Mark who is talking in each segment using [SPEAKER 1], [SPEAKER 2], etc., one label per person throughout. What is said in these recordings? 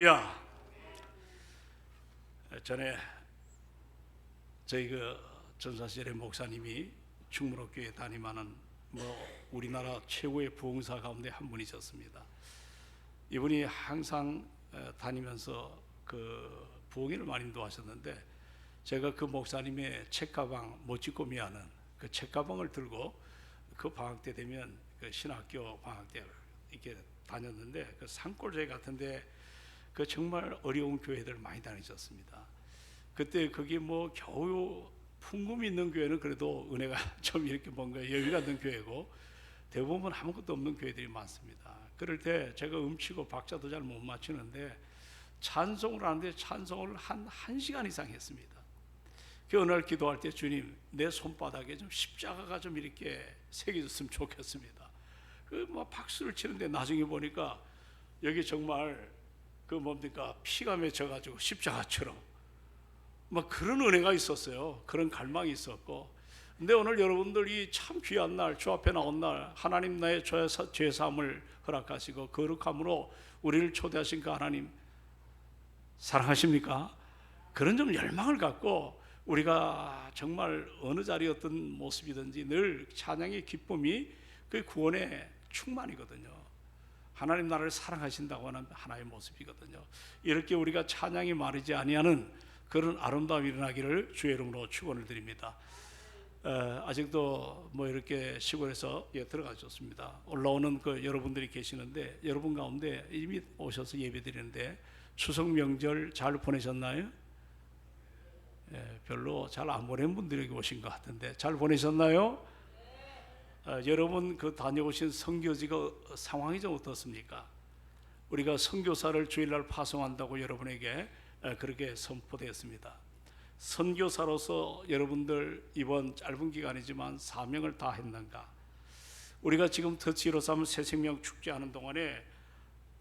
[SPEAKER 1] 야, 전에 저희 전사실의 목사님이 충무로교회 담임하는 우리나라 최고의 부흥사 가운데 한 분이셨습니다. 이분이 항상 다니면서 부흥회를 많이 인도하셨는데, 제가 그 목사님의 책가방 멋지고미하는 그 책가방을 들고 그 방학 때 되면 신학교 방학 때 이렇게 다녔는데, 그 산골제 같은데 정말 어려운 교회들 많이 다니셨습니다. 그때 거기 겨우 풍금이 있는 교회는 그래도 은혜가 좀 이렇게 뭔가 여유가 있는 교회고, 대부분 아무것도 없는 교회들이 많습니다. 그럴 때 제가 음치고 박자도 잘 못 맞추는데 찬송을 하는데 찬송을 한 1시간 이상 했습니다. 그 어느 날 기도할 때, 주님, 내 손바닥에 좀 십자가가 좀 이렇게 새겨졌으면 좋겠습니다. 박수를 치는데 나중에 보니까 여기 정말 피가 맺혀가지고 십자가처럼 그런 은혜가 있었어요. 그런 갈망이 있었고. 근데 오늘 여러분들이 참 귀한 날, 주 앞에 나온 날, 하나님 나의 죄사함을 허락하시고 거룩함으로 우리를 초대하신 그 하나님 사랑하십니까? 그런 좀 열망을 갖고 우리가 정말 어느 자리였던 모습이든지 늘 찬양의 기쁨이 그 구원의 충만이거든요. 하나님 나라를 사랑하신다고 하는 하나의 모습이거든요. 이렇게 우리가 찬양이 마르지 아니하는 그런 아름다움이 일어나기를 주의 이름으로 축원을 드립니다. 아직도 이렇게 시골에서 들어가셨습니다. 올라오는 여러분들이 계시는데, 여러분 가운데 이미 오셔서 예배드리는데 추석 명절 잘 보내셨나요? 별로 잘 안 보낸 분들이 오신 것 같은데 잘 보내셨나요? 여러분 다녀오신 선교지가 상황이 좀 어떻습니까? 우리가 선교사를 주일날 파송한다고 여러분에게 그렇게 선포되었습니다. 선교사로서 여러분들 이번 짧은 기간이지만 사명을 다 했는가? 우리가 지금 터치로 삼은 새생명 축제하는 동안에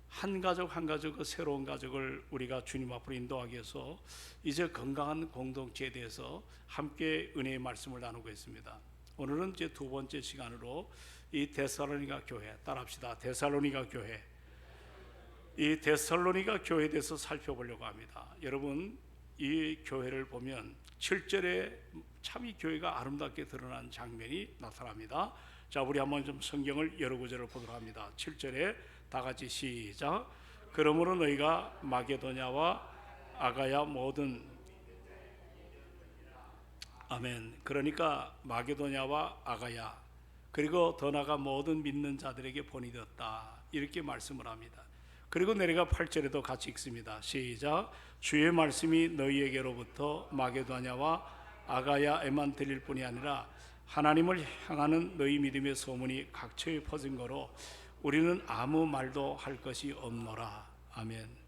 [SPEAKER 1] 한 가족 한 가족 그 새로운 가족을 우리가 주님 앞으로 인도하기 위해서 이제 건강한 공동체에 대해서 함께 은혜의 말씀을 나누고 있습니다. 오늘은 이제 두 번째 시간으로 이 데살로니가 교회, 따라합시다. 데살로니가 교회. 이 데살로니가 교회에 대해서 살펴보려고 합니다. 여러분, 이 교회를 보면 7절에 참 이 교회가 아름답게 드러난 장면이 나타납니다. 자, 우리 한번 좀 성경을 여러 구절을 보도록 합니다. 7절에 다 같이 시작. 그러므로 너희가 마게도냐와 아가야 모든, 아멘. 그러니까 마게도냐와 아가야, 그리고 더 나아가 모든 믿는 자들에게 본이 되었다, 이렇게 말씀을 합니다. 그리고 내려가 8절에도 같이 읽습니다. 시작. 주의 말씀이 너희에게로부터 마게도냐와 아가야에만 들릴 뿐이 아니라 하나님을 향하는 너희 믿음의 소문이 각처에 퍼진 거로 우리는 아무 말도 할 것이 없노라. 아멘.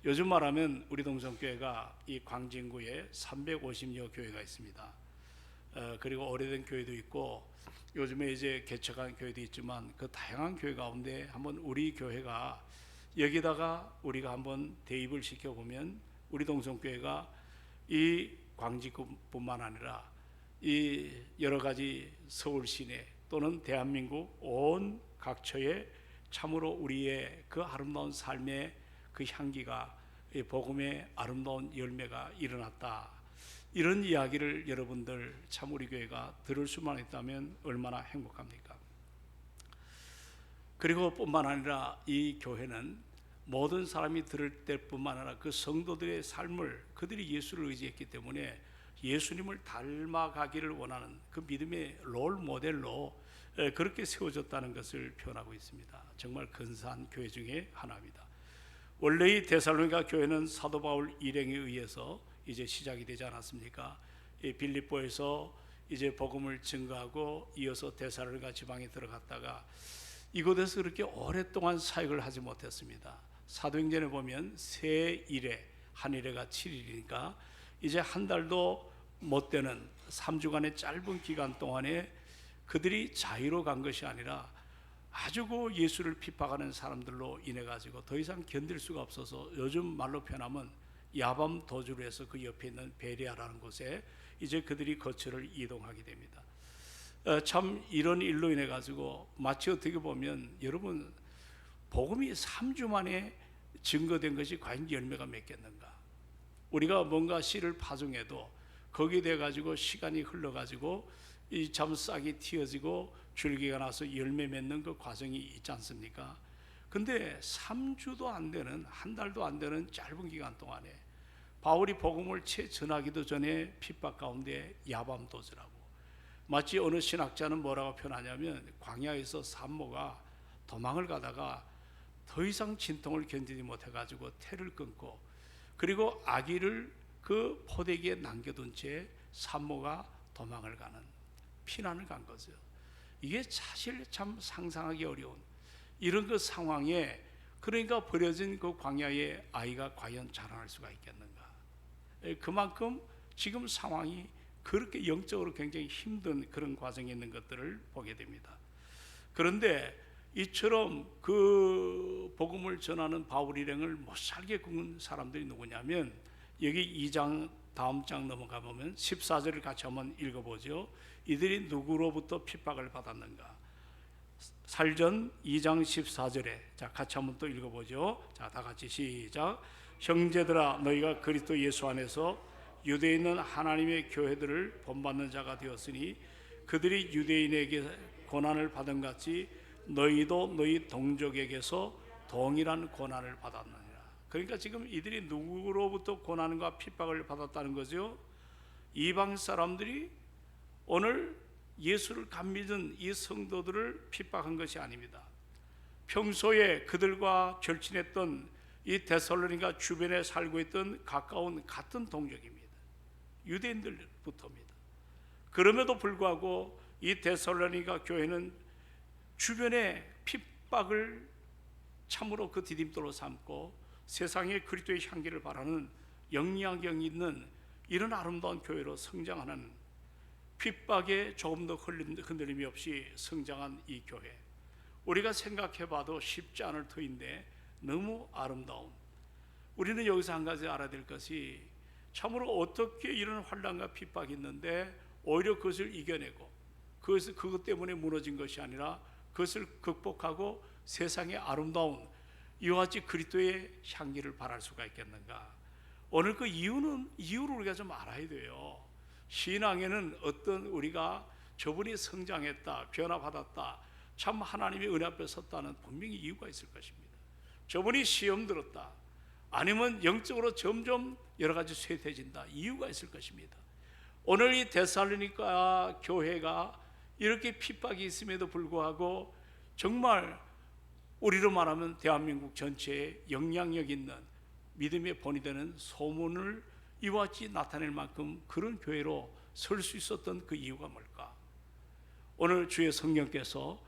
[SPEAKER 1] 요즘 말하면 우리 동성교회가 이 광진구에 350여 교회가 있습니다. 그리고 오래된 교회도 있고 요즘에 이제 개척한 교회도 있지만 그 다양한 교회 가운데 한번 우리 교회가 여기다가 우리가 한번 대입을 시켜보면 우리 동성교회가 이 광진구뿐만 아니라 이 여러 가지 서울 시내 또는 대한민국 온 각처에 참으로 우리의 그 아름다운 삶의 그 향기가, 복음의 아름다운 열매가 일어났다, 이런 이야기를 여러분들 참 우리 교회가 들을 수만 있다면 얼마나 행복합니까? 그리고 뿐만 아니라 이 교회는 모든 사람이 들을 때뿐만 아니라 그 성도들의 삶을, 그들이 예수를 의지했기 때문에 예수님을 닮아가기를 원하는 그 믿음의 롤 모델로 그렇게 세워졌다는 것을 표현하고 있습니다. 정말 근사한 교회 중에 하나입니다. 원래 이 데살로니가 교회는 사도 바울 일행에 의해서 이제 시작이 되지 않았습니까? 이 빌립보에서 이제 복음을 증거하고 이어서 데살로니가 지방에 들어갔다가 이곳에서 그렇게 오랫동안 사역을 하지 못했습니다. 사도행전에 보면 세 일에, 한 일에가 7일이니까 이제 한 달도 못 되는 3주간의 짧은 기간 동안에 그들이 자유로 간 것이 아니라 아주 예수를 핍박하는 사람들로 인해 가지고 더 이상 견딜 수가 없어서 요즘 말로 표현하면 야밤 도주를 해서 그 옆에 있는 베레아라는 곳에 이제 그들이 거처를 이동하게 됩니다. 참 이런 일로 인해 가지고 마치 어떻게 보면 여러분 복음이 3주 만에 증거된 것이 과연 열매가 맺겠는가? 우리가 뭔가 씨를 파종해도 거기에 대 가지고 시간이 흘러 가지고 이 참 싹이 틔어지고 줄기가 나서 열매 맺는 그 과정이 있지 않습니까? 근데 3주도 안 되는, 한 달도 안 되는 짧은 기간 동안에 바울이 복음을 채 전하기도 전에 핍박 가운데 야밤도주라고, 마치 어느 신학자는 뭐라고 표현하냐면 광야에서 산모가 도망을 가다가 더 이상 진통을 견디지 못해 가지고 태를 끊고, 그리고 아기를 그 포대기에 남겨둔 채 산모가 도망을 가는, 피난을 간 거죠. 이게 사실 참 상상하기 어려운 이런 그 상황에, 그러니까 버려진 그 광야의 아이가 과연 자라날 수가 있겠는가? 그만큼 지금 상황이 그렇게 영적으로 굉장히 힘든 그런 과정에 있는 것들을 보게 됩니다. 그런데 이처럼 그 복음을 전하는 바울 일행을 못 살게 군 사람들이 누구냐면, 여기 2장 다음 장 넘어가 보면 14절을 같이 한번 읽어보죠. 이들이 누구로부터 핍박을 받았는가? 살전 2장 14절에 자 같이 한번 또 읽어보죠. 자, 다 같이 시작. 형제들아, 너희가 그리스도 예수 안에서 유대에 있는 하나님의 교회들을 본받는 자가 되었으니 그들이 유대인에게 고난을 받은 같이 너희도 너희 동족에게서 동일한 고난을 받았느니라. 그러니까 지금 이들이 누구로부터 고난과 핍박을 받았다는 거죠? 이방 사람들이 오늘 예수를 간 믿은 이 성도들을 핍박한 것이 아닙니다. 평소에 그들과 절친했던 이 데살로니가 주변에 살고 있던 가까운 같은 동족입니다. 유대인들부터입니다. 그럼에도 불구하고 이 데살로니가 교회는 주변에 핍박을 참으로 그 디딤돌로 삼고 세상에 그리스도의 향기를 바라는 영향력 있는 이런 아름다운 교회로 성장하는, 핍박에 조금 더 흔들림이 없이 성장한 이 교회, 우리가 생각해봐도 쉽지 않을 터인데 너무 아름다운, 우리는 여기서 한 가지 알아야 될 것이, 참으로 어떻게 이런 환난과 핍박이 있는데 오히려 그것을 이겨내고 그것 때문에 무너진 것이 아니라 그것을 극복하고 세상의 아름다운 이와 같이 그리스도의 향기를 발할 수가 있겠는가? 오늘 그 이유를 우리가 좀 알아야 돼요. 신앙에는 어떤 우리가 저분이 성장했다, 변화받았다, 참 하나님의 은혜 앞에 섰다는 분명히 이유가 있을 것입니다. 저분이 시험 들었다, 아니면 영적으로 점점 여러 가지 쇠퇴해진다, 이유가 있을 것입니다. 오늘 이 데살로니가 교회가 이렇게 핍박이 있음에도 불구하고 정말 우리로 말하면 대한민국 전체에 영향력 있는 믿음의 본이 되는 소문을 이와 같이 나타낼 만큼 그런 교회로 설 수 있었던 그 이유가 뭘까? 오늘 주의 성령께서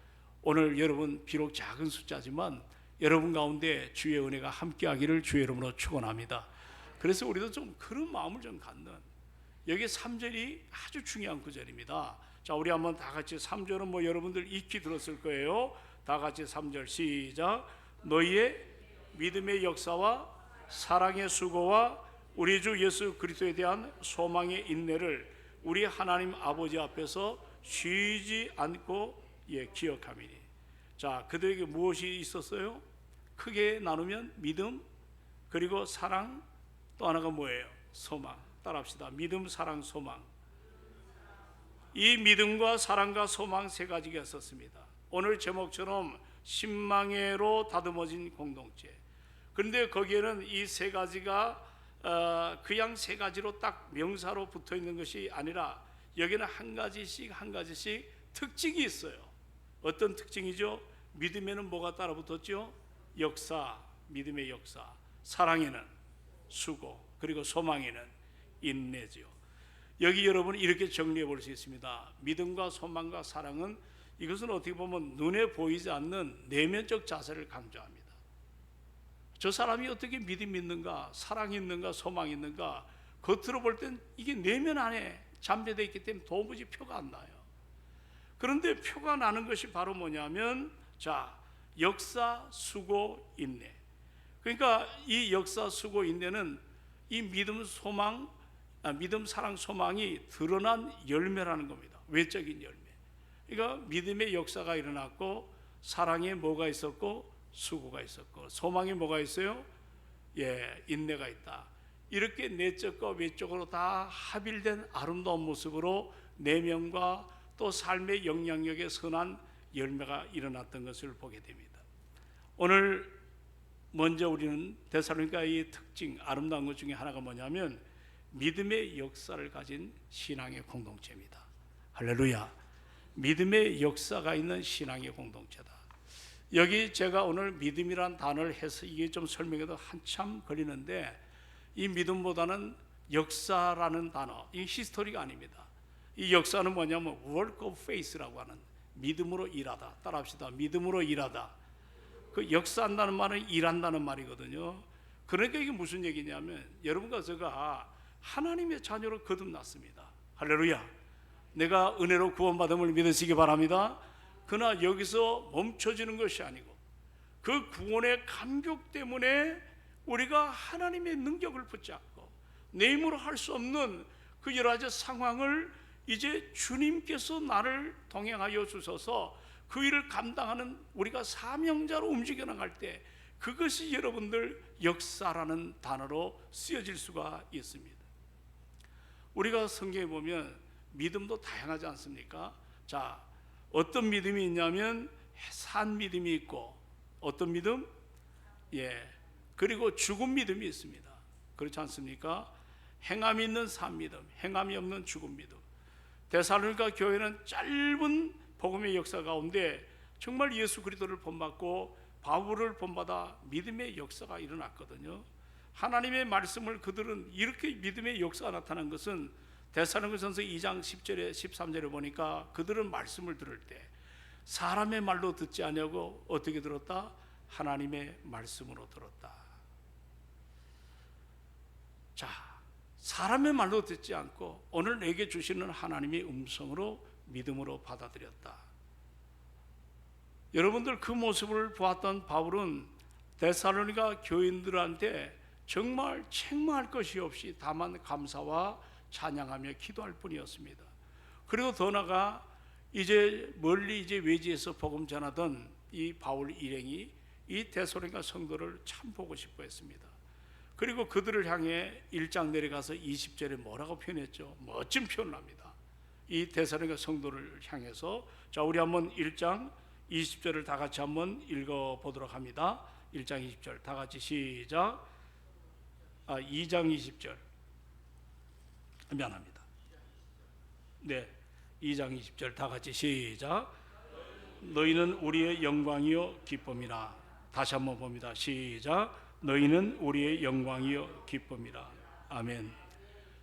[SPEAKER 1] 오늘 여러분 비록 작은 숫자지만 여러분 가운데 주의 은혜가 함께하기를 주의 이름으로 축원합니다. 그래서 우리도 좀 그런 마음을 좀 갖는, 여기 3절이 아주 중요한 구절입니다. 자, 우리 한번 다 같이 3절은 뭐 여러분들 익히 들었을 거예요. 다 같이 3절 시작. 너희의 믿음의 역사와 사랑의 수고와 우리 주 예수 그리스도에 대한 소망의 인내를 우리 하나님 아버지 앞에서 쉬지 않고 기억함이니. 자, 그들에게 무엇이 있었어요? 크게 나누면 믿음, 그리고 사랑, 또 하나가 뭐예요? 소망. 따라합시다. 믿음, 사랑, 소망. 이 믿음과 사랑과 소망 세 가지가 있었습니다. 오늘 제목처럼 신망회로 다듬어진 공동체. 그런데 거기에는 이 세 가지가 그냥 세 가지로 딱 명사로 붙어 있는 것이 아니라 여기는 한 가지씩 특징이 있어요. 어떤 특징이죠? 믿음에는 뭐가 따라 붙었죠? 역사, 믿음의 역사. 사랑에는 수고, 그리고 소망에는 인내죠. 여기 여러분 이렇게 정리해 볼 수 있습니다. 믿음과 소망과 사랑은, 이것은 어떻게 보면 눈에 보이지 않는 내면적 자세를 강조합니다. 저 사람이 어떻게 믿음이 있는가, 사랑이 있는가, 소망이 있는가, 겉으로 볼 땐 이게 내면 안에 잠재되어 있기 때문에 도무지 표가 안 나요. 그런데 표가 나는 것이 바로 뭐냐면, 자, 역사, 수고, 인내. 그러니까 이 역사, 수고, 인내는 이 믿음, 소망, 믿음, 사랑, 소망이 드러난 열매라는 겁니다. 외적인 열매. 그러니까 믿음의 역사가 일어났고, 사랑에 뭐가 있었고, 수고가 있었고, 소망에 뭐가 있어요? 인내가 있다. 이렇게 내적과 외적으로 다 합일된 아름다운 모습으로 내면과 또 삶의 영향력에 선한 열매가 일어났던 것을 보게 됩니다. 오늘 먼저 우리는 데살로니가의 특징, 아름다운 것 중에 하나가 뭐냐면 믿음의 역사를 가진 신앙의 공동체입니다. 할렐루야. 믿음의 역사가 있는 신앙의 공동체다. 여기 제가 오늘 믿음이란 단어를 해서 이게 좀 설명해도 한참 걸리는데, 이 믿음보다는 역사라는 단어, 이 히스토리가 아닙니다. 이 역사는 뭐냐면 work of faith라고 하는, 믿음으로 일하다. 따라합시다. 믿음으로 일하다. 그 역사한다는 말은 일한다는 말이거든요. 그러니까 이게 무슨 얘기냐면, 여러분과 제가 하나님의 자녀로 거듭났습니다. 할렐루야. 내가 은혜로 구원받음을 믿으시기 바랍니다. 그러나 여기서 멈춰지는 것이 아니고 그 구원의 감격 때문에 우리가 하나님의 능력을 붙잡고 내 힘으로 할 수 없는 그 여러 가지 상황을 이제 주님께서 나를 동행하여 주셔서 그 일을 감당하는 우리가 사명자로 움직여 나갈 때, 그것이 여러분들 역사라는 단어로 쓰여질 수가 있습니다. 우리가 성경에 보면 믿음도 다양하지 않습니까? 자, 어떤 믿음이 있냐면 산 믿음이 있고, 어떤 믿음? 그리고 죽은 믿음이 있습니다. 그렇지 않습니까? 행함이 있는 산 믿음, 행함이 없는 죽은 믿음. 데살로니가 교회는 짧은 복음의 역사 가운데 정말 예수 그리스도를 본받고 바울을 본받아 믿음의 역사가 일어났거든요. 하나님의 말씀을 그들은 이렇게 믿음의 역사가 나타난 것은 데살로니가전서 2장 10절에 13절에 보니까 그들은 말씀을 들을 때 사람의 말로 듣지 아니하고 어떻게 들었다? 하나님의 말씀으로 들었다. 자, 사람의 말로 듣지 않고 오늘 내게 주시는 하나님의 음성으로 믿음으로 받아들였다. 여러분들 그 모습을 보았던 바울은 데살로니가 교인들한테 정말 책망할 것이 없이 다만 감사와 찬양하며 기도할 뿐이었습니다. 그리고 더 나아가 이제 멀리 이제 외지에서 복음 전하던 이 바울 일행이 이 데살로니가 성도를 참 보고 싶어 했습니다. 그리고 그들을 향해 1장 내려가서 20절에 뭐라고 표현했죠? 멋진 표현을 합니다. 이 데살로니가 성도를 향해서. 자, 우리 한번 1장 20절을 다 같이 한번 읽어보도록 합니다. 1장 20절 다 같이 시작. 2장 20절 미안합니다. 네, 2장 20절 다 같이 시작. 너희는 우리의 영광이요 기쁨이라. 다시 한번 봅니다. 시작. 너희는 우리의 영광이요 기쁨이라. 아멘.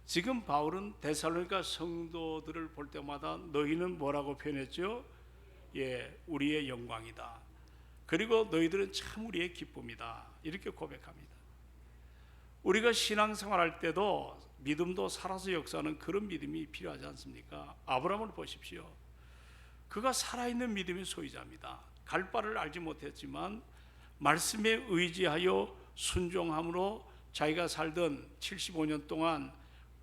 [SPEAKER 1] 지금 바울은 데살로니가 성도들을 볼 때마다 너희는 뭐라고 표현했죠? 우리의 영광이다. 그리고 너희들은 참 우리의 기쁨이다. 이렇게 고백합니다. 우리가 신앙생활할 때도 믿음도 살아서 역사하는 그런 믿음이 필요하지 않습니까? 아브라함을 보십시오. 그가 살아있는 믿음의 소유자입니다. 갈 바를 알지 못했지만 말씀에 의지하여 순종함으로 자기가 살던 75년 동안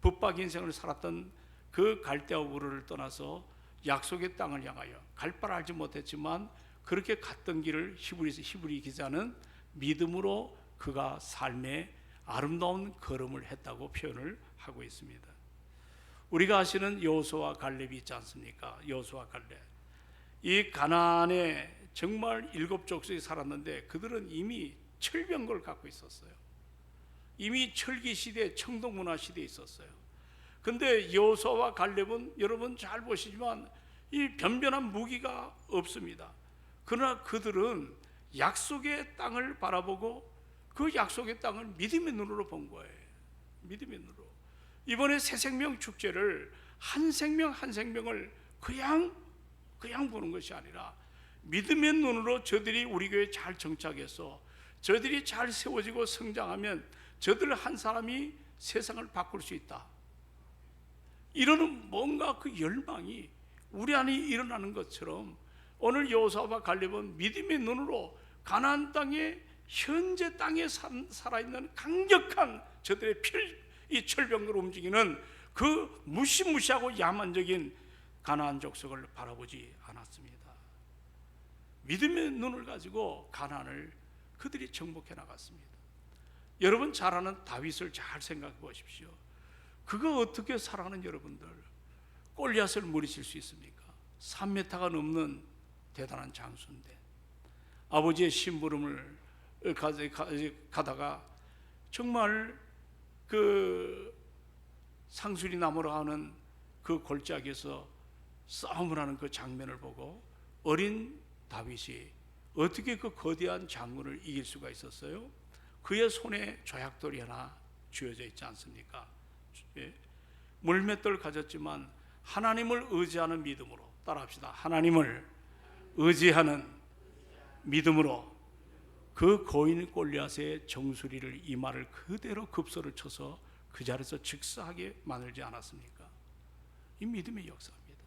[SPEAKER 1] 붙박 인생을 살았던 그 갈대아 우르를 떠나서 약속의 땅을 향하여 갈 바를 알지 못했지만 그렇게 갔던 길을 히브리 기자는 믿음으로 그가 삶의 아름다운 걸음을 했다고 표현을 하고 있습니다. 우리가 아시는 여호수아와 갈렙이 있지 않습니까? 여호수아와 갈렙. 이 가나안에 정말 7족속이 살았는데 그들은 이미 철병거를 갖고 있었어요. 이미 철기 시대, 청동문화 시대에 있었어요. 근데 여호수아와 갈렙은 여러분 잘 보시지만 이 변변한 무기가 없습니다. 그러나 그들은 약속의 땅을 바라보고 그 약속의 땅을 믿음의 눈으로 본 거예요. 믿음의 눈으로. 이번에 새생명 축제를 한 생명 한 생명을 그냥 보는 것이 아니라 믿음의 눈으로 저들이 우리 교회에 잘 정착해서 저들이 잘 세워지고 성장하면 저들 한 사람이 세상을 바꿀 수 있다. 이러는 뭔가 그 열망이 우리 안에 일어나는 것처럼 오늘 여호수아와 갈렙은 믿음의 눈으로 가나안 땅에 현재 땅에 살아있는 강력한 저들의 이 철병으로 움직이는 그 무시무시하고 야만적인 가나안 족속을 바라보지 않았습니다. 믿음의 눈을 가지고 가나안을 그들이 정복해 나갔습니다. 여러분 잘 아는 다윗을 잘 생각해 보십시오. 그거 어떻게 사랑하는 여러분들 골리앗을 물리칠 수 있습니까? 3m가 넘는 대단한 장수인데 아버지의 심부름을 가다가 정말 그 상수리 나무로 하는 그 골짜기에서 싸움을 하는 그 장면을 보고 어린 다윗이 어떻게 그 거대한 장군을 이길 수가 있었어요? 그의 손에 조약돌이 하나 쥐어져 있지 않습니까? 물맷돌 가졌지만 하나님을 의지하는 믿음으로, 따라합시다. 하나님을 의지하는 믿음으로 그 거인 골리앗의 정수리를, 이마를 그대로 급소를 쳐서 그 자리에서 즉사하게 만들지 않았습니까? 이 믿음의 역사입니다.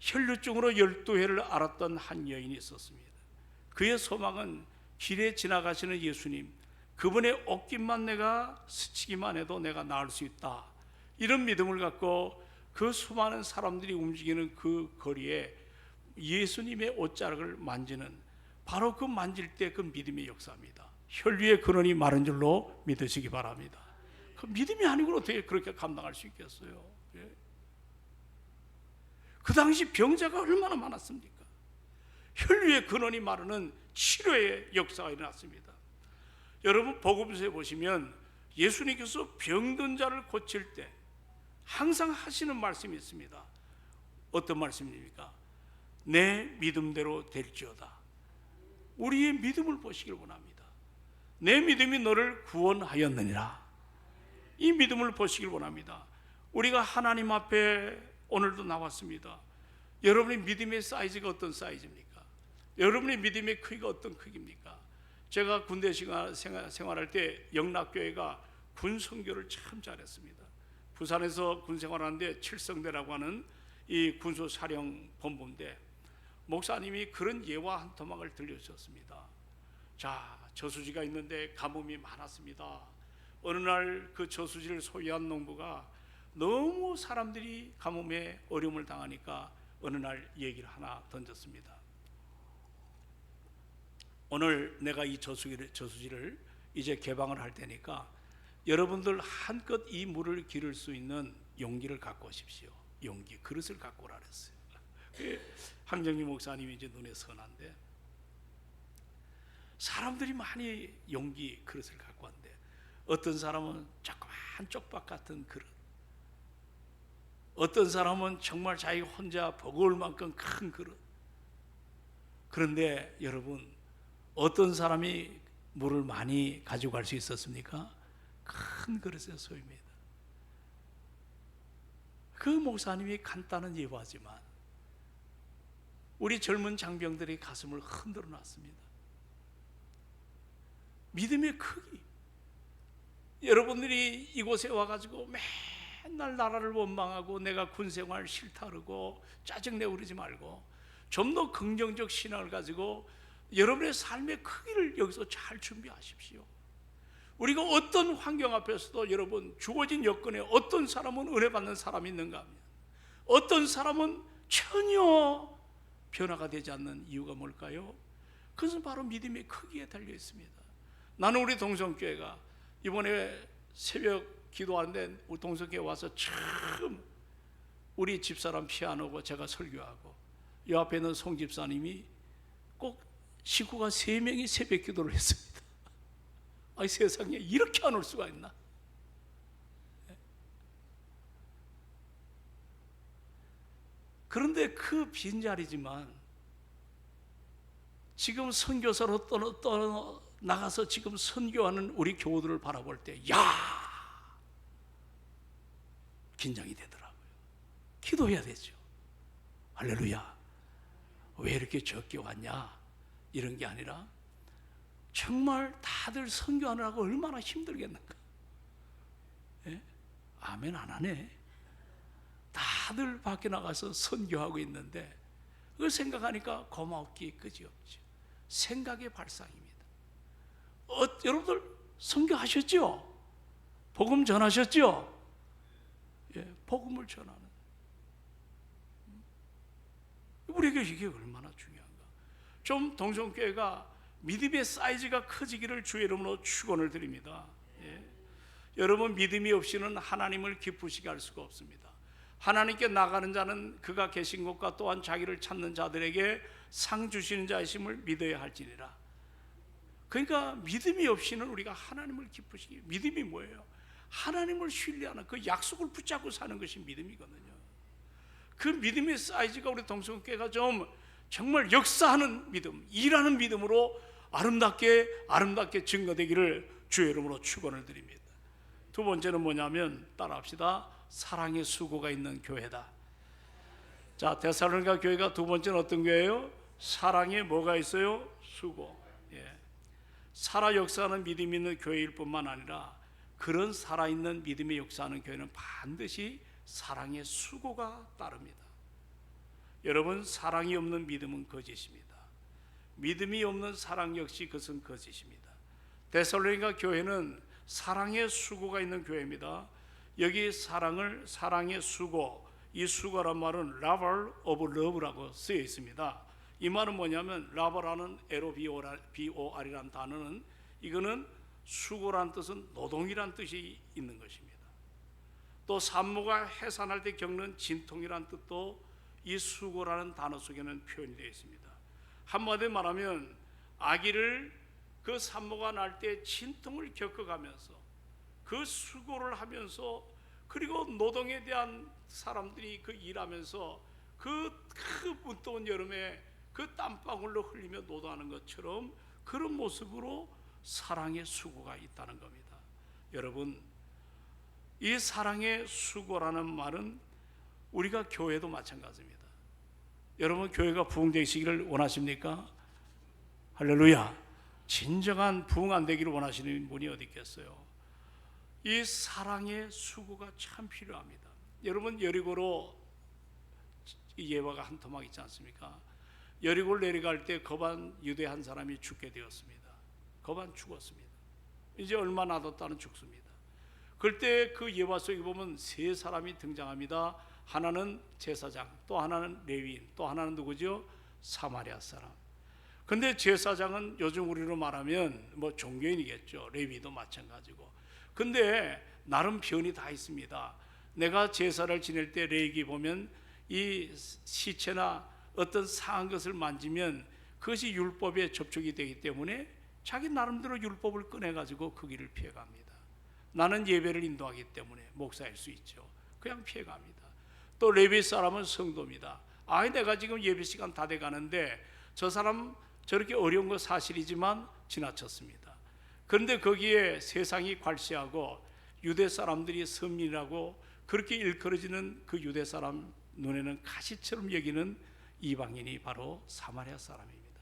[SPEAKER 1] 혈류증으로 12해를 앓았던 한 여인이 있었습니다. 그의 소망은 길에 지나가시는 예수님, 그분의 옷깃만 내가 스치기만 해도 내가 나을 수 있다, 이런 믿음을 갖고 그 수많은 사람들이 움직이는 그 거리에 예수님의 옷자락을 만지는, 바로 그 만질 때 그 믿음의 역사입니다. 혈류의 근원이 마른 줄로 믿으시기 바랍니다. 그 믿음이 아니고 어떻게 그렇게 감당할 수 있겠어요? 예? 그 당시 병자가 얼마나 많았습니까? 혈류의 근원이 마르는 치료의 역사가 일어났습니다. 여러분 복음서에 보시면 예수님께서 병든 자를 고칠 때 항상 하시는 말씀이 있습니다. 어떤 말씀입니까? 내 믿음대로 될지어다. 우리의 믿음을 보시길 원합니다. 내 믿음이 너를 구원하였느니라. 이 믿음을 보시길 원합니다. 우리가 하나님 앞에 오늘도 나왔습니다. 여러분의 믿음의 사이즈가 어떤 사이즈입니까? 여러분의 믿음의 크기가 어떤 크기입니까? 제가 군대 생활할 때 영락교회가 군 선교를 참 잘했습니다. 부산에서 군 생활하는데 칠성대라고 하는 이 군수 사령 본부인데 목사님이 그런 예화 한 토막을 들려주셨습니다. 자, 저수지가 있는데 가뭄이 많았습니다. 어느 날 그 저수지를 소유한 농부가 너무 사람들이 가뭄에 어려움을 당하니까 어느 날 얘기를 하나 던졌습니다. 오늘 내가 이 저수지를 이제 개방을 할 테니까 여러분들 한껏 이 물을 기를 수 있는 용기를 갖고 오십시오. 용기, 그릇을 갖고 오라 그랬어요. 황정리 목사님이 이제 눈에 선한데 사람들이 많이 용기, 그릇을 갖고 왔는데 어떤 사람은 조그만 쪽박 같은 그릇, 어떤 사람은 정말 자기 혼자 버거울 만큼 큰 그릇. 그런데 여러분, 어떤 사람이 물을 많이 가지고 갈 수 있었습니까? 큰 그릇의 소유입니다. 그 목사님이 간단한 예화지만 우리 젊은 장병들의 가슴을 흔들어 놨습니다. 믿음의 크기. 여러분들이 이곳에 와가지고 맨날 나라를 원망하고 내가 군생활 싫다 그러고 짜증내고 그러지 말고 좀 더 긍정적 신앙을 가지고 여러분의 삶의 크기를 여기서 잘 준비하십시오. 우리가 어떤 환경 앞에서도 여러분 주어진 여건에 어떤 사람은 은혜 받는 사람이 있는가 하면 어떤 사람은 전혀 변화가 되지 않는 이유가 뭘까요? 그것은 바로 믿음의 크기에 달려 있습니다. 나는 우리 동성교회가 이번에 새벽 기도하는데 우리 동성교회 와서 처음 우리 집사람 피아노고 제가 설교하고 이 앞에 있는 송 집사님이 꼭 식구가 3명이 새벽 기도를 했습니다. 아니 세상에 이렇게 안 올 수가 있나? 그런데 그 빈자리지만 지금 선교사로 나가서 지금 선교하는 우리 교우들을 바라볼 때 긴장이 되더라고요. 기도해야 되죠. 할렐루야. 왜 이렇게 적게 왔냐? 이런 게 아니라 정말 다들 선교하느라고 얼마나 힘들겠는가. 예? 아멘 안 하네. 다들 밖에 나가서 선교하고 있는데 그걸 생각하니까 고맙기 그지없죠. 생각의 발상입니다. 여러분들 선교하셨죠? 복음 전하셨죠? 예, 복음을 전하는 우리에게 이게 얼마나 중요한가. 좀 동성교회가 믿음의 사이즈가 커지기를 주의 이름으로 축원을 드립니다. 예. 여러분, 믿음이 없이는 하나님을 기쁘시게 할 수가 없습니다. 하나님께 나가는 자는 그가 계신 곳과 또한 자기를 찾는 자들에게 상 주시는 자이심을 믿어야 할지니라. 그러니까 믿음이 없이는 우리가 하나님을 기쁘시게, 믿음이 뭐예요? 하나님을 신뢰하는 그 약속을 붙잡고 사는 것이 믿음이거든요. 그 믿음의 사이즈가 우리 동성교회가 좀 정말 역사하는 믿음, 일하는 믿음으로 아름답게 증거되기를 주의 이름으로 축원을 드립니다. 두 번째는 뭐냐면, 따라합시다. 사랑의 수고가 있는 교회다. 자, 데살로니가 교회가 두 번째는 어떤 교회예요? 사랑에 뭐가 있어요? 수고. 예. 살아 역사하는 믿음이 있는 교회일 뿐만 아니라 그런 살아있는 믿음의 역사하는 교회는 반드시 사랑의 수고가 따릅니다. 여러분, 사랑이 없는 믿음은 거짓입니다. 믿음이 없는 사랑 역시 그것은 거짓입니다. 데살로니가 교회는 사랑의 수고가 있는 교회입니다. 여기 사랑의 수고, 이 수고란 말은 lover of love라고 쓰여 있습니다. 이 말은 뭐냐면, lover라는 LOVOR이라는 단어는, 이거는 수고란 뜻은 노동이란 뜻이 있는 것입니다. 또 산모가 해산할 때 겪는 진통이란 뜻도 이 수고라는 단어 속에는 표현이 되어 있습니다. 한마디로 말하면, 아기를 그 산모가 날 때 진통을 겪어가면서 그 수고를 하면서, 그리고 노동에 대한 사람들이 그 일하면서 그 무더운 여름에 그 땀방울로 흘리며 노동하는 것처럼 그런 모습으로 사랑의 수고가 있다는 겁니다. 여러분, 이 사랑의 수고라는 말은 우리가 교회도 마찬가지입니다. 여러분, 교회가 부흥되시기를 원하십니까? 할렐루야. 진정한 부흥 안 되기를 원하시는 분이 어디 있겠어요? 이 사랑의 수고가 참 필요합니다. 여러분, 여리고로 예화가 한 토막 있지 않습니까? 여리고를 내려갈 때 거반 유대 한 사람이 죽게 되었습니다. 거반 죽었습니다. 이제 얼마 놔뒀다는 죽습니다. 그때 그 예화 속에 보면 세 사람이 등장합니다. 하나는 제사장, 또 하나는 레위인, 또 하나는 누구죠? 사마리아 사람. 근데 제사장은 요즘 우리로 말하면 뭐 종교인이겠죠. 레위도 마찬가지고. 근데 나름 변이 다 있습니다. 내가 제사를 지낼 때 레위기 보면 이 시체나 어떤 상한 것을 만지면 그것이 율법에 접촉이 되기 때문에 자기 나름대로 율법을 꺼내가지고 그 길을 피해갑니다. 나는 예배를 인도하기 때문에 목사일 수 있죠. 그냥 피해갑니다. 또 레위 사람은 성도입니다. 내가 지금 예배 시간 다 돼가는데 저 사람 저렇게 어려운 거 사실이지만 지나쳤습니다. 그런데 거기에 세상이 괄시하고 유대 사람들이 선민이라고 그렇게 일컬어지는 그 유대 사람 눈에는 가시처럼 여기는 이방인이 바로 사마리아 사람입니다.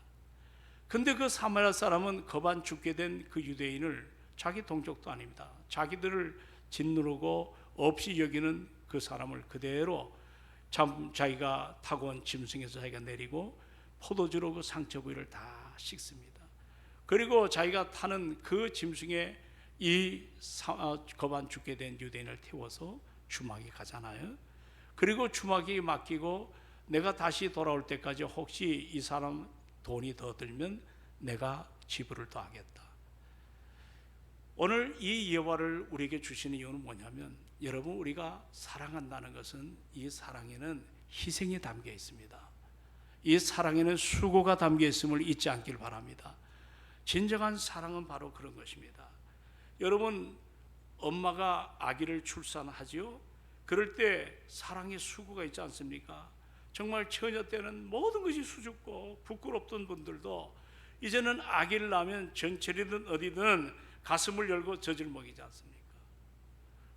[SPEAKER 1] 근데 그 사마리아 사람은 거반 죽게 된 그 유대인을 자기 동족도 아닙니다. 자기들을 짓누르고 없이 여기는 그 사람을 그대로 자기가 타고 온 짐승에서 자기가 내리고 포도주로 그 상처 부위를 다 씻습니다. 그리고 자기가 타는 그 짐승에 이 거반 죽게 된 유대인을 태워서 주막에 가잖아요. 그리고 주막에 맡기고 내가 다시 돌아올 때까지 혹시 이 사람 돈이 더 들면 내가 지불을 더 하겠다. 오늘 이 예화를 우리에게 주시는 이유는 뭐냐면, 여러분, 우리가 사랑한다는 것은 이 사랑에는 희생이 담겨 있습니다. 이 사랑에는 수고가 담겨 있음을 잊지 않길 바랍니다. 진정한 사랑은 바로 그런 것입니다. 여러분, 엄마가 아기를 출산하지요? 그럴 때 사랑의 수고가 있지 않습니까? 정말 처녀 때는 모든 것이 수줍고 부끄럽던 분들도 이제는 아기를 낳으면 전철이든 어디든 가슴을 열고 젖을 먹이지 않습니까?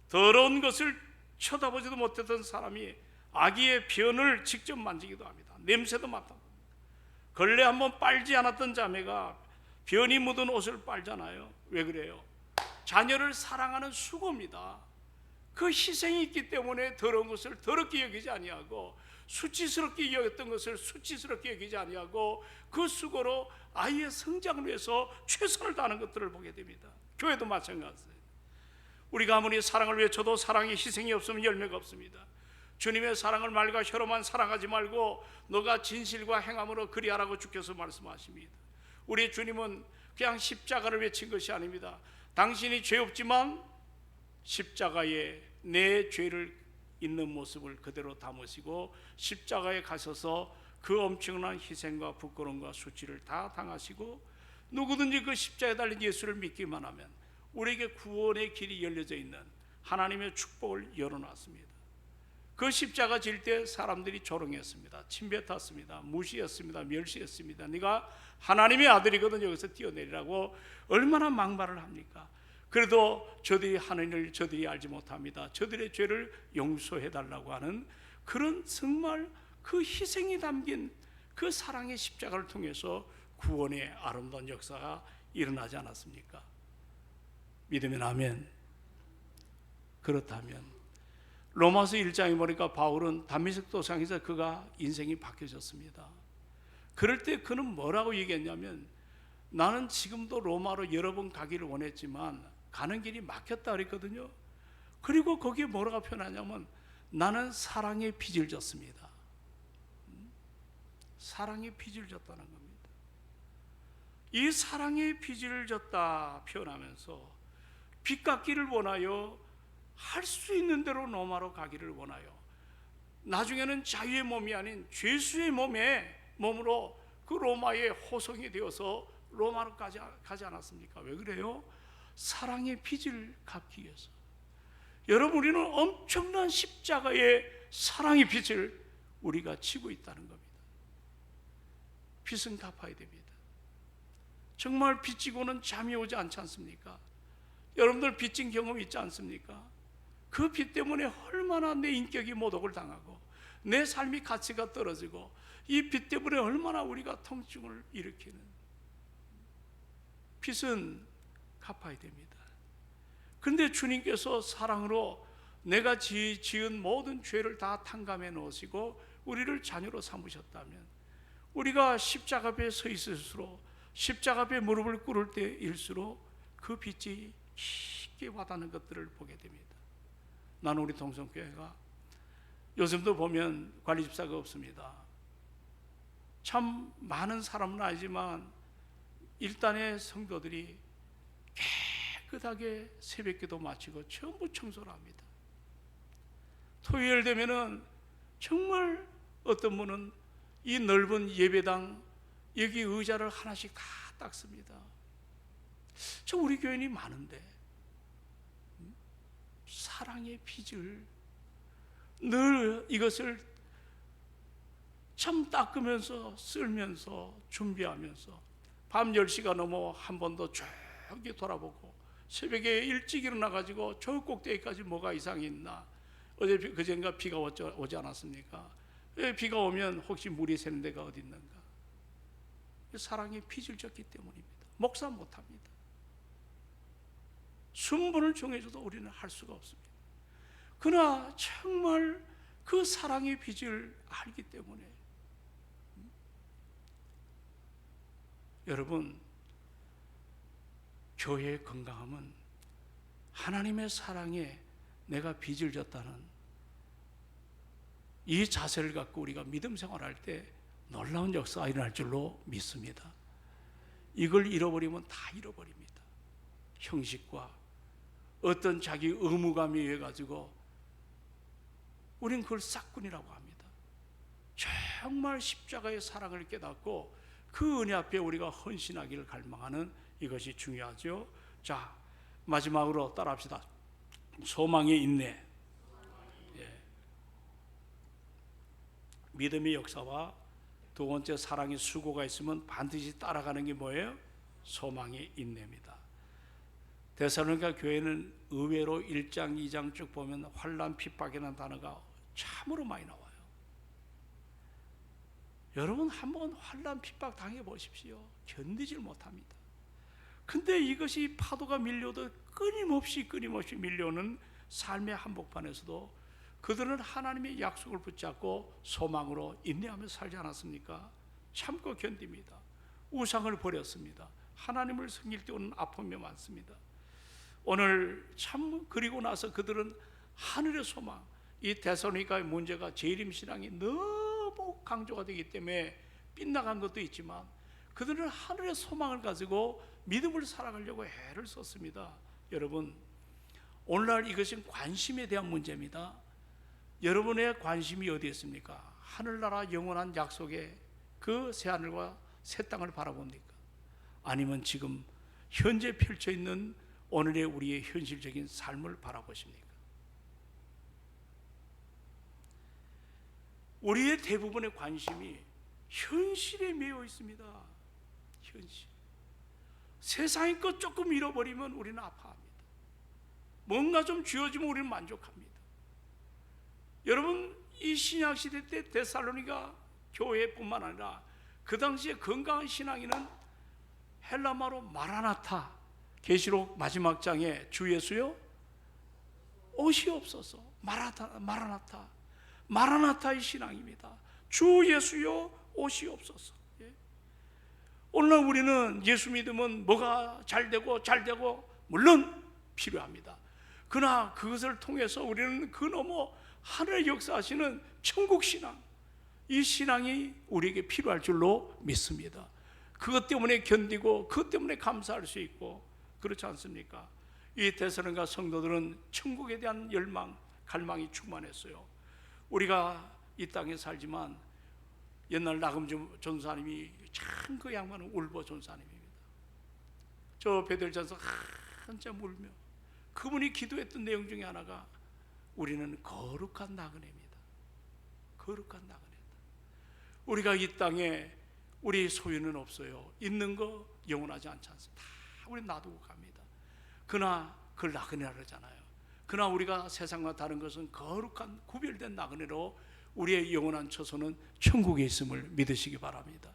[SPEAKER 1] 더러운 것을 쳐다보지도 못했던 사람이 아기의 변을 직접 만지기도 합니다. 냄새도 맡아. 걸레 한번 빨지 않았던 자매가 변이 묻은 옷을 빨잖아요. 왜 그래요? 자녀를 사랑하는 수고입니다. 그 희생이 있기 때문에 더러운 것을 더럽게 여기지 아니하고 수치스럽게 여겼던 것을 수치스럽게 여기지 아니하고 그 수고로 아이의 성장을 위해서 최선을 다하는 것들을 보게 됩니다. 교회도 마찬가지예요. 우리가 아무리 사랑을 외쳐도 사랑의 희생이 없으면 열매가 없습니다. 주님의 사랑을 말과 혀로만 사랑하지 말고 너가 진실과 행함으로 그리하라고 주께서 말씀하십니다. 우리 주님은 그냥 십자가를 외친 것이 아닙니다. 당신이 죄 없지만 십자가에 내 죄를 있는 모습을 그대로 담으시고 십자가에 가셔서 그 엄청난 희생과 부끄러움과 수치를 다 당하시고 누구든지 그 십자가에 달린 예수를 믿기만 하면 우리에게 구원의 길이 열려져 있는 하나님의 축복을 열어놨습니다. 그 십자가 질 때 사람들이 조롱했습니다. 침뱉었습니다. 무시했습니다. 멸시했습니다. 네가 하나님의 아들이거든 여기서 뛰어내리라고 얼마나 막말을 합니까? 그래도 저들이 하는 일 저들이 알지 못합니다. 저들의 죄를 용서해달라고 하는 그런 정말 그 희생이 담긴 그 사랑의 십자가를 통해서 구원의 아름다운 역사가 일어나지 않았습니까? 믿으면 아멘. 그렇다면 로마서 1장에 보니까 바울은 다메섹 도상에서 그가 인생이 바뀌어졌습니다. 그럴 때 그는 뭐라고 얘기했냐면 나는 지금도 로마로 여러 번 가기를 원했지만 가는 길이 막혔다 그랬거든요. 그리고 거기에 뭐라고 표현하냐면 나는 사랑의 빚을 졌습니다. 사랑의 빚을 졌다는 겁니다. 이 사랑의 빚을 졌다 표현하면서 빚 갚기를 원하여 할 수 있는 대로 로마로 가기를 원하여 나중에는 자유의 몸이 아닌 죄수의 몸으로 그 로마의 호송이 되어서 로마로 가지 않았습니까? 왜 그래요? 사랑의 빚을 갚기 위해서. 여러분 우리는 엄청난 십자가의 사랑의 빚을 우리가 지고 있다는 겁니다. 빚은 갚아야 됩니다. 정말 빚 지고는 잠이 오지 않지 않습니까? 여러분들 빚진 경험 있지 않습니까? 그 빚 때문에 얼마나 내 인격이 모독을 당하고 내 삶이 가치가 떨어지고 이 빚 때문에 얼마나 우리가 통증을 일으키는. 빚은 갚아야 됩니다. 그런데 주님께서 사랑으로 내가 지은 모든 죄를 다 탕감해 놓으시고 우리를 자녀로 삼으셨다면 우리가 십자가 앞에 서 있을수록 십자가 앞에 무릎을 꿇을 때일수록 그 빚이 깊게 와닿는 것들을 보게 됩니다. 나는 우리 동성교회가 요즘도 보면 관리집사가 없습니다. 참 많은 사람은 아니지만 일단의 성도들이 깨끗하게 새벽기도 마치고 전부 청소를 합니다. 토요일 되면은 정말 어떤 분은 이 넓은 예배당 여기 의자를 하나씩 다 닦습니다. 저 우리 교인이 많은데 사랑의 빚을 늘 이것을 참 닦으면서 쓸면서 준비하면서 밤 10시가 넘어 한 번 더 저기 돌아보고 새벽에 일찍 일어나가지고 저 꼭대기까지 뭐가 이상이 있나. 어제 그젠가 비가 오지 않았습니까? 왜 비가 오면 혹시 물이 새는 데가 어디 있는가. 사랑의 빚을 졌기 때문입니다. 목사 못합니다. 순번을 정해줘도 우리는 할 수가 없습니다. 그러나 정말 그 사랑의 빚을 알기 때문에 여러분 교회의 건강함은 하나님의 사랑에 내가 빚을 졌다는 이 자세를 갖고 우리가 믿음 생활할 때 놀라운 역사가 일어날 줄로 믿습니다. 이걸 잃어버리면 다 잃어버립니다. 형식과 어떤 자기 의무감에 의해 가지고 우린 그걸 싹군이라고 합니다. 정말 십자가의 사랑을 깨닫고 그 은혜 앞에 우리가 헌신하기를 갈망하는 이것이 중요하죠. 자, 마지막으로 따라합시다. 소망의 인내. 예. 믿음의 역사와 두 번째 사랑의 수고가 있으면 반드시 따라가는 게 뭐예요? 소망의 인내입니다. 데살로니가 교회는 의외로 1장 2장 쭉 보면 환난 핍박이라는 단어가 참으로 많이 나와요. 여러분 한번 환난 핍박 당해 보십시오. 견디질 못합니다. 근데 이것이 파도가 밀려도 끊임없이 밀려오는 삶의 한복판에서도 그들은 하나님의 약속을 붙잡고 소망으로 인내하며 살지 않았습니까? 참고 견딥니다. 우상을 버렸습니다. 하나님을 섬길 때 오는 아픔이 많습니다. 오늘 참 그리고 나서 그들은 하늘의 소망, 이 데살로니가의 문제가 재림 신앙이 너무 강조가 되기 때문에 빗나간 것도 있지만 그들은 하늘의 소망을 가지고 믿음을 살아가려고 애를 썼습니다. 여러분, 오늘날 이것은 관심에 대한 문제입니다. 여러분의 관심이 어디에 있습니까? 하늘나라 영원한 약속의 그 새하늘과 새 땅을 바라봅니까? 아니면 지금 현재 펼쳐 있는 오늘의 우리의 현실적인 삶을 바라보십니까? 우리의 대부분의 관심이 현실에 매여 있습니다. 현실. 세상의 것 조금 잃어버리면 우리는 아파합니다. 뭔가 좀 쥐어지면 우리는 만족합니다. 여러분, 이 신약시대 때 데살로니가 교회뿐만 아니라 그 당시에 건강한 신앙인은 헬라말로 마라나타, 계시록 마지막 장에 주 예수여 오시옵소서. 마라나타, 마라나타의 신앙입니다. 주 예수여 오시옵소서. 예. 오늘날 우리는 예수 믿으면 뭐가 잘되고 물론 필요합니다. 그러나 그것을 통해서 우리는 그 너머 하늘의 역사하시는 천국 신앙, 이 신앙이 우리에게 필요할 줄로 믿습니다. 그것 때문에 견디고 그것 때문에 감사할 수 있고, 그렇지 않습니까? 이 데살로니가 성도들은 천국에 대한 열망, 갈망이 충만했어요. 우리가 이 땅에 살지만 옛날 나금 전사님이 참 그 양반은 울보 전사님입니다. 저 베들전서 한참 울며 그분이 기도했던 내용 중에 하나가 우리는 거룩한 나그네입니다. 거룩한 나그네다. 우리가 이 땅에 우리 소유는 없어요. 있는 거 영원하지 않지 않습니다. 다 우리 놔두고 갑니다. 그러나 그걸 나그네라 그러잖아요. 그러나 우리가 세상과 다른 것은 거룩한 구별된 나그네로 우리의 영원한 처소는 천국에 있음을 믿으시기 바랍니다.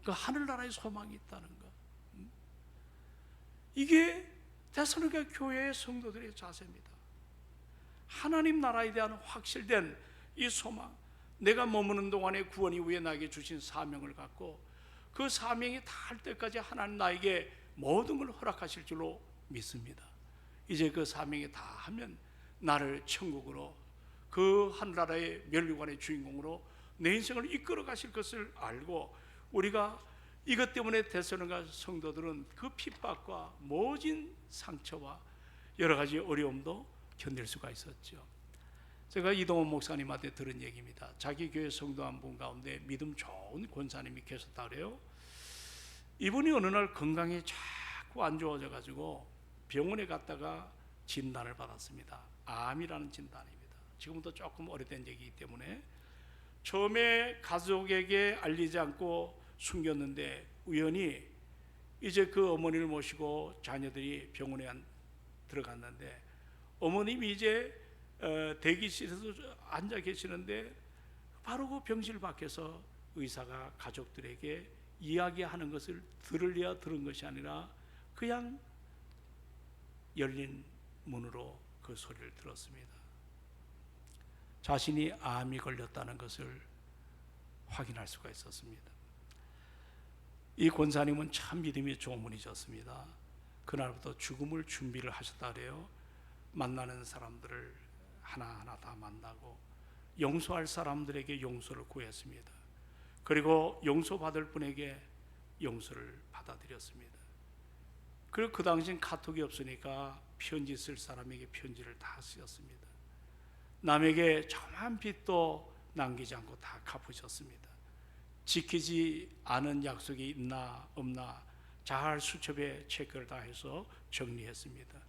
[SPEAKER 1] 그 하늘나라의 소망이 있다는 것, 이게 데살로니가 교회의 성도들의 자세입니다. 하나님 나라에 대한 확실된 이 소망, 내가 머무는 동안에 구원 이후에 나에게 주신 사명을 갖고 그 사명이 닿을 때까지 하나님 나에게 모든 걸 허락하실 줄로 믿습니다. 이제 그 사명이 다하면 나를 천국으로, 그 하늘나라의 면류관의 주인공으로 내 인생을 이끌어 가실 것을 알고, 우리가 이것 때문에 데살로니가 성도들은 그 핍박과 모진 상처와 여러 가지 어려움도 견딜 수가 있었죠. 제가 이동원 목사님한테 들은 얘기입니다. 자기 교회 성도 한 분 가운데 믿음 좋은 권사님이 계셨다 그래요. 이분이 어느 날 건강이 자꾸 안 좋아져 가지고 병원에 갔다가 진단을 받았습니다. 암이라는 진단입니다. 지금부터 조금 오래된 얘기이기 때문에 처음에 가족에게 알리지 않고 숨겼는데 우연히 이제 그 어머니를 모시고 자녀들이 병원에 들어갔는데 어머님이 이제 대기실에서 앉아 계시는데 바로 그 병실 밖에서 의사가 가족들에게 이야기하는 것을 들으려 들은 것이 아니라 그냥 열린 문으로 그 소리를 들었습니다. 자신이 암이 걸렸다는 것을 확인할 수가 있었습니다. 이 권사님은 참 믿음이 좋은 분이셨습니다. 그날부터 죽음을 준비를 하셨다 그래요. 만나는 사람들을 하나하나 다 만나고 용서할 사람들에게 용서를 구했습니다. 그리고 용서받을 분에게 용서를 받아들였습니다. 그리고 그 당시엔 카톡이 없으니까 편지 쓸 사람에게 편지를 다 쓰였습니다. 남에게 저만 빚도 남기지 않고 다 갚으셨습니다. 지키지 않은 약속이 있나 없나 잘 수첩에 체크를 다 해서 정리했습니다.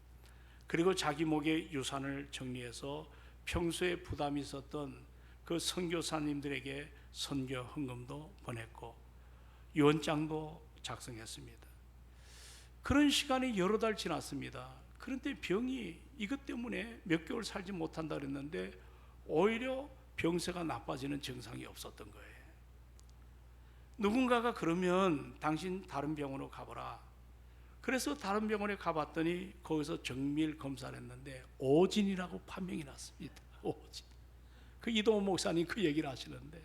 [SPEAKER 1] 그리고 자기 목의 유산을 정리해서 평소에 부담이 있었던 그 선교사님들에게 선교 헌금도 보냈고 유언장도 작성했습니다. 그런 시간이 여러 달 지났습니다. 그런데 병이 이것 때문에 몇 개월 살지 못한다 그랬는데 오히려 병세가 나빠지는 증상이 없었던 거예요. 누군가가 그러면 당신 다른 병원으로 가보라. 그래서 다른 병원에 가봤더니 거기서 정밀 검사를 했는데 오진이라고 판명이 났습니다. 오진. 그 이동원 목사님 그 얘기를 하시는데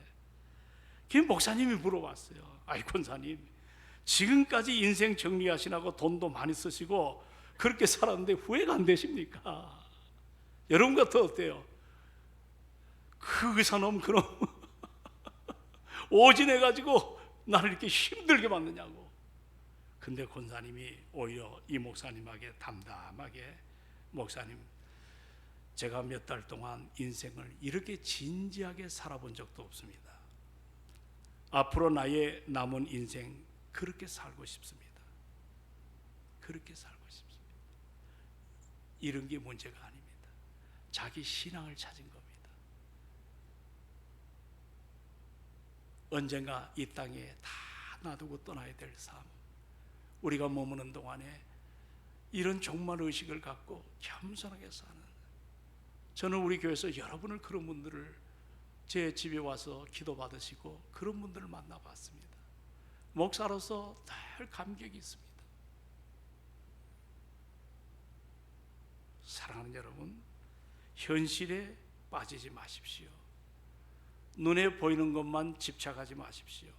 [SPEAKER 1] 그 목사님이 물어봤어요. 아이 권사님, 지금까지 인생 정리하시라고 돈도 많이 쓰시고 그렇게 살았는데 후회가 안 되십니까? 여러분 같아 어때요? 그 의사놈 그놈 오진해가지고 나를 이렇게 힘들게 만드냐고. 근데 권사님이 오히려 이 목사님에게 담담하게, 목사님, 제가 몇 달 동안 인생을 이렇게 진지하게 살아본 적도 없습니다. 앞으로 나의 남은 인생 그렇게 살고 싶습니다. 그렇게 살고 싶습니다. 이런 게 문제가 아닙니다. 자기 신앙을 찾은 겁니다. 언젠가 이 땅에 다 놔두고 떠나야 될 삶, 우리가 머무는 동안에 이런 종말 의식을 갖고 겸손하게 사는, 저는 우리 교회에서 여러분을, 그런 분들을 제 집에 와서 기도 받으시고 그런 분들을 만나봤습니다. 목사로서 늘 감격이 있습니다. 사랑하는 여러분, 현실에 빠지지 마십시오. 눈에 보이는 것만 집착하지 마십시오.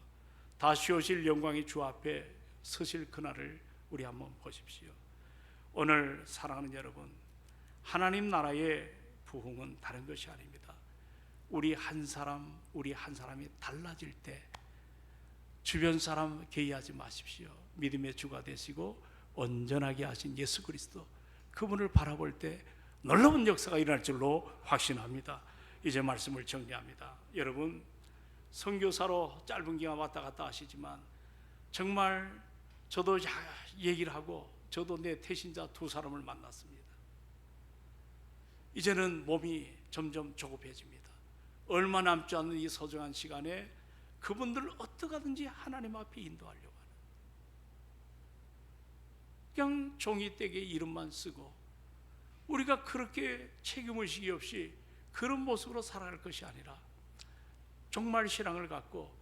[SPEAKER 1] 다시 오실 영광의 주 앞에 서실 그날을 우리 한번 보십시오. 오늘 사랑하는 여러분, 하나님 나라의 부흥은 다른 것이 아닙니다. 우리 한 사람이 달라질 때 주변 사람 개의하지 마십시오. 믿음의 주가 되시고 온전하게 하신 예수 그리스도, 그분을 바라볼 때 놀라운 역사가 일어날 줄로 확신합니다. 이제 말씀을 정리합니다. 여러분, 선교사로 짧은 기간 왔다 갔다 하시지만 정말 저도 얘기를 하고, 저도 내 태신자 2사람을 만났습니다. 이제는 몸이 점점 조급해집니다. 얼마 남지 않는 이 소중한 시간에 그분들을 어떻게 하든지 하나님 앞에 인도하려고 하는, 그냥 종이댁에 이름만 쓰고 우리가 그렇게 책임의식이 없이 그런 모습으로 살아갈 것이 아니라 정말 신앙을 갖고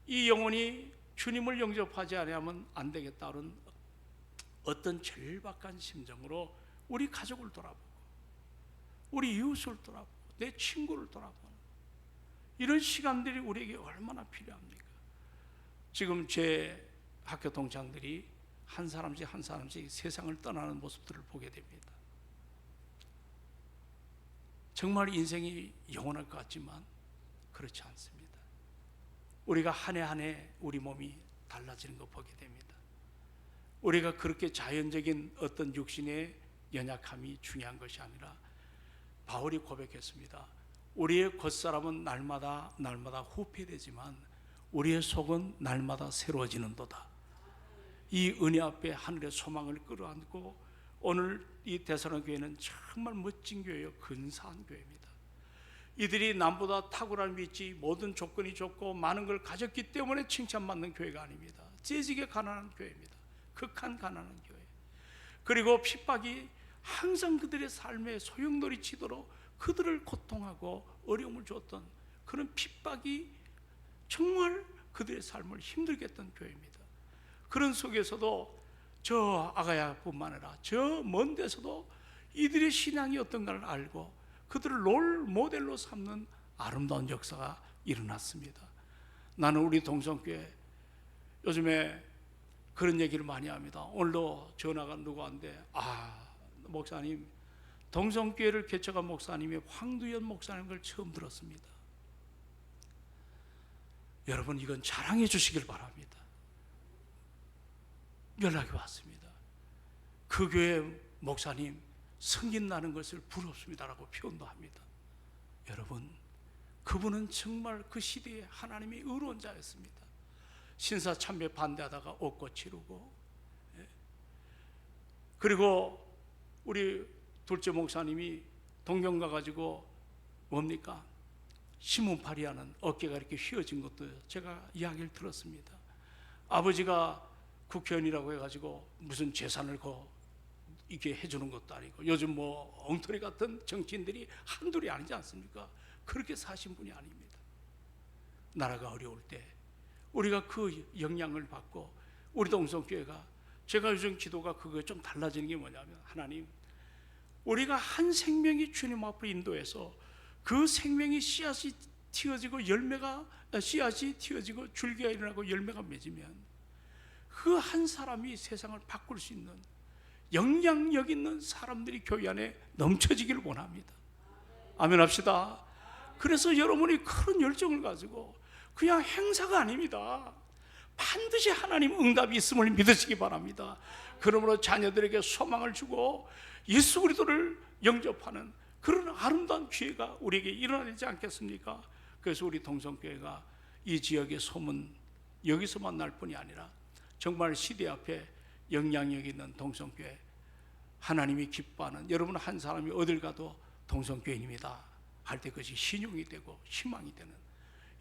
[SPEAKER 1] 이 영혼이 주님을 영접하지 않으면 안 되겠다는 어떤 절박한 심정으로 우리 가족을 돌아보고, 우리 이웃을 돌아보고, 내 친구를 돌아보는 이런 시간들이 우리에게 얼마나 필요합니까? 지금 제 학교 동창들이 한 사람씩 한 사람씩 세상을 떠나는 모습들을 보게 됩니다. 정말 인생이 영원할 것 같지만 그렇지 않습니다. 우리가 한 해 한 해 우리 몸이 달라지는 거 보게 됩니다. 우리가 그렇게 자연적인 어떤 육신의 연약함이 중요한 것이 아니라 바울이 고백했습니다. 우리의 겉사람은 날마다 후패되지만 우리의 속은 날마다 새로워지는도다. 이 은혜 앞에 하늘의 소망을 끌어안고, 오늘 이 데살로니가 교회는 정말 멋진 교회요, 근사한 교회입니다. 이들이 남보다 탁월한 위치, 모든 조건이 좋고 많은 걸 가졌기 때문에 칭찬받는 교회가 아닙니다. 재직에 가난한 교회입니다. 극한 가난한 교회. 그리고 핍박이 항상 그들의 삶에 소용돌이 치도록 그들을 고통하고 어려움을 줬던 그런 핍박이 정말 그들의 삶을 힘들게 했던 교회입니다. 그런 속에서도 저 아가야뿐만 아니라 저 먼 데서도 이들의 신앙이 어떤가를 알고 그들을 롤 모델로 삼는 아름다운 역사가 일어났습니다. 나는 우리 동성교회 요즘에 그런 얘기를 많이 합니다. 오늘도 전화가 누구한테, 목사님, 동성교회를 개척한 목사님이 황두현 목사님 걸 처음 들었습니다. 여러분, 이건 자랑해 주시길 바랍니다. 연락이 왔습니다. 그 교회 목사님 성긴 나는 것을 부럽습니다라고 표현도 합니다. 여러분, 그분은 정말 그 시대에 하나님의 의로운 자였습니다. 신사 참배 반대하다가 옷고 치르고, 그리고 우리 둘째 목사님이 동경 가가지고 뭡니까? 신문팔이 하는, 어깨가 이렇게 휘어진 것도 제가 이야기를 들었습니다. 아버지가 국회의원이라고 해가지고 무슨 재산을 이렇게 해주는 것도 아니고, 요즘 뭐 엉터리 같은 정치인들이 한둘이 아니지 않습니까? 그렇게 사신 분이 아닙니다. 나라가 어려울 때 우리가 그 영향을 받고, 우리 동성교회가, 제가 요즘 기도가 그거 좀 달라지는 게 뭐냐면, 하나님, 우리가 한 생명이 주님 앞으로 인도해서 그 생명이 씨앗이 튀어지고 씨앗이 튀어지고 줄기가 일어나고 열매가 맺으면 그 한 사람이 세상을 바꿀 수 있는 영향력 있는 사람들이 교회 안에 넘쳐지기를 원합니다. 아멘 합시다. 그래서 여러분이 큰 열정을 가지고, 그냥 행사가 아닙니다. 반드시 하나님 응답이 있음을 믿으시기 바랍니다. 그러므로 자녀들에게 소망을 주고 예수 그리스도를 영접하는 그런 아름다운 기회가 우리에게 일어나지 않겠습니까? 그래서 우리 동성교회가 이 지역의 소문 여기서 만날 뿐이 아니라 정말 시대 앞에 영향력 있는 동성교회, 하나님이 기뻐하는, 여러분 한 사람이 어딜 가도 동성교인입니다 할 때 그것이 신용이 되고 희망이 되는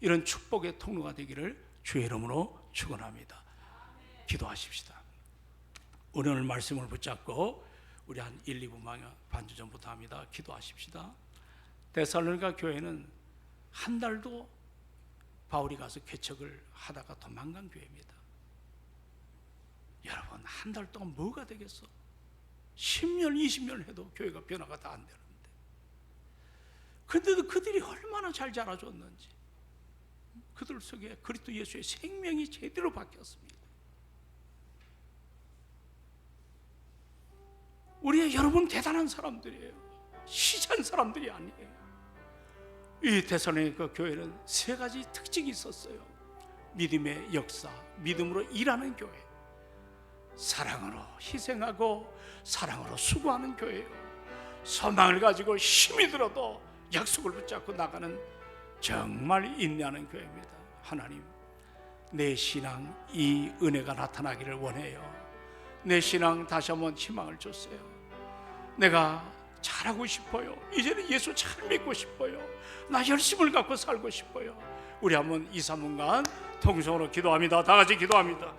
[SPEAKER 1] 이런 축복의 통로가 되기를 주의 이름으로 축원합니다. 기도하십시다. 오늘 말씀을 붙잡고 우리 한 1, 2분만 반주 전부터 합니다. 기도하십시다. 데살로니가 교회는 한 달도 바울이 가서 개척을 하다가 도망간 교회입니다. 여러분 한 달 동안 뭐가 되겠어? 10년 20년 해도 교회가 변화가 다 안 되는데, 근데도 그들이 얼마나 잘 자라줬는지, 그들 속에 그리스도 예수의 생명이 제대로 바뀌었습니다. 우리 여러분 대단한 사람들이에요. 시시한 사람들이 아니에요. 이 데살로니가 교회는 세 가지 특징이 있었어요. 믿음의 역사, 믿음으로 일하는 교회, 사랑으로 희생하고 사랑으로 수고하는 교회예요. 소망을 가지고 힘이 들어도 약속을 붙잡고 나가는 정말 인내하는 교회입니다. 하나님, 내 신앙 이 은혜가 나타나기를 원해요. 내 신앙 다시 한번 희망을 줬어요. 내가 잘하고 싶어요. 이제는 예수 잘 믿고 싶어요. 나 열심을 갖고 살고 싶어요. 우리 한번 2, 3분간 통성으로 기도합니다. 다 같이 기도합니다.